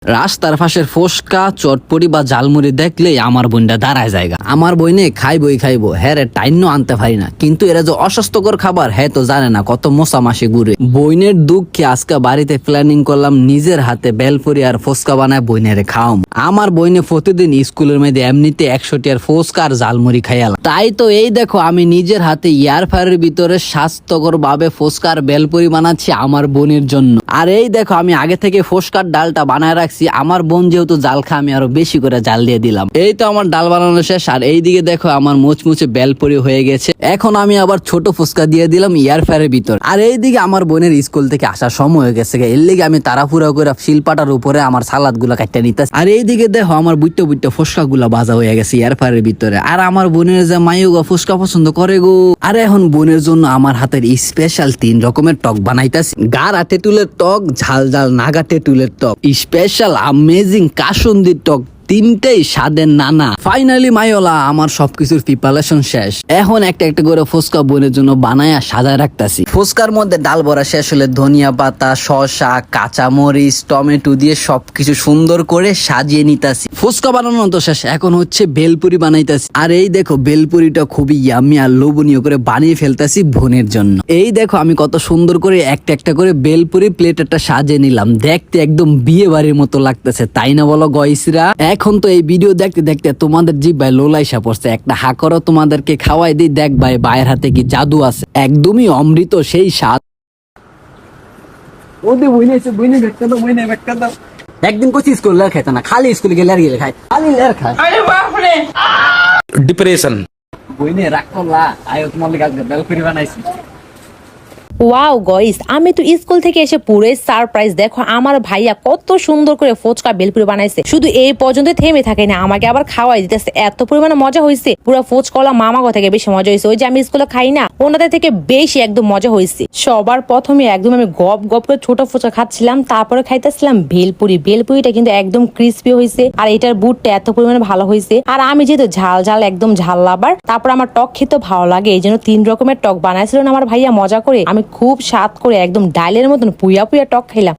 রাস্তার পাশের ফোসকা চটপটি বা ঝালমুড়ি দেখলেই আমার বোনটা দাঁড়ায় জায়গা। আমার বইনে খাইবো হ্যাঁ রে টাইনও আনতে পারি না, কিন্তু এরা যে অস্বাস্থ্যকর খাবার হ্যাঁ তো জানে না কত মশা মাসি ঘুরে। বইনের দুঃখে আজকে বাড়িতে প্ল্যানিং করলাম নিজের হাতে বেলপুরি আর ফোসকা বানায় বইনেরে খাওয়াম। আমার বইনে প্রতিদিন স্কুলের মধ্যে এমনিতে 100 টিয়ার ফোসকা আর ঝালমুড়ি খাইয়ালাম। তাই তো এই দেখো আমি নিজের হাতে এয়ার ফায়ারের ভিতরে স্বাস্থ্যকর ভাবে ফোসকা আর বেলপুরি বানাচ্ছি আমার বোনের জন্য। আর এই দেখো আমি আগে থেকে ফোসকার ডালটা বানায় রাখছি। আমার বোন যেহেতু জাল খা আমি আরো বেশি করে জাল দিয়ে দিলাম। এই তো আমার ডাল বানানো শেষ। আর এইদিকে দেখো আমার মুচমুচে বেলপুরি হয়ে গেছে। এখন আমি আবার ছোট ফুচকা দিয়ে দিলাম এয়ার ফায়ারের ভিতর। আর এইদিকে আমার বোনের স্কুল থেকে আসার সময় হয়ে গেছে, এর লেগে আমি তাড়াহুড়া করে শিলপাটার উপরে আমার সালাদ গুলা কাটতে নিতেছি। আর এইদিকে দেখো আমার বুইটা ফুচকা গুলা ভাজা হয়ে গেছে এয়ার ফায়ারের ভিতরে। আর আমার বোনের যে মাইগো ফুচকা পছন্দ করে গো। আর এখন বোনের জন্য আমার হাতের স্পেশাল 3 রকমের টক বানাইতেছি। গাড়া তেঁতুলের টক, ঝাল ঝাল নাগা তেঁতুলের টক, স্পেশাল আমেজিং কাসুন্দির টক, তিনটেই স্বাদের নানা। ফাইনালি মাইওলা আমার সবকিছুর প্রিপারেশন শেষ। এখন একটা একটা করে ফুচকা বোনের জন্য বানায়া সাজায় রাখতাছি। ফুচকার মধ্যে ডাল ভরা শেষ হলে ধনিয়া পাতা, শসা, কাঁচামরিচ, টমেটো দিয়ে সবকিছু সুন্দর করে সাজিয়ে নিতাছি। ফুচকা বানানো তো শেষ, এখন হচ্ছে বেলপুরি বানাইতাছি। আর এই দেখো বেলপুরিটা খুবই ইয়ামি আর লোভনীয় করে বানিয়ে ফেলতাছি বোনের জন্য। এই দেখো আমি কত সুন্দর করে একটা একটা করে বেলপুরি প্লেটটা সাজিয়ে নিলাম। দেখতে একদম বিয়ে বাড়ির মতো লাগতেছে, তাই না বলো গয়সরা? এখন তো এই ভিডিও দেখতে দেখতে তোমাদের জিহ্বায় লোলাইসা পড়ছে। একটা হা করো, তোমাদেরকে খাওয়াই দিই। দেখ ভাই ভাইয়ের হাতে কি জাদু আছে, একদমই অমৃত সেই স্বাদ। একদিন কোচি স্কুল লের খাইতে না, খালি স্কুলে গেলে আর গেলে খায়, খালি লের খায়। ডিপ্রেশন বইনে রাগ করলা, আয়ো তোমার লিগে আজকে বেলপুরি বানাইছি। ওয়াও গাইস, আমি তো স্কুল থেকে এসে পুরোই সারপ্রাইজ। দেখো আমার ভাইয়া কত সুন্দর করে ফুচকা বেলপুরি বানাইছে। শুধু এই পর্যন্ত থেমে থাকে না, আমাকে আবার খাওয়াই দিতেছে। এত পরিমাণে মজা হয়েছে, পুরো ফুচকাওয়ালা মামা কথা থেকে বেশি মজা হয়েছে। ওই যে আমি স্কুলে খাই না, ওনাদের থেকে বেশি একদম মজা হয়েছে। সবার প্রথমে একদম আমি গপ গপ করে ছোট ফুচকা খাচ্ছিলাম, তারপরে খাইতেছিলাম বেলপুরি। বেলপুরিটা কিন্তু একদম ক্রিস্পি হয়েছে, আর এটার বুটটা এত পরিমাণে ভালো হয়েছে। আর আমি যেহেতু ঝাল ঝাল একদম ঝাল লাভার, তারপর আমার টক খেতে ভালো লাগে, এই জন্য 3 রকমের টক বানাইছিল না আমার ভাইয়া মজা করে। আমি খুব স্বাদ করে একদম ডালের মতন পুয়া পুয়া টক খাইলাম।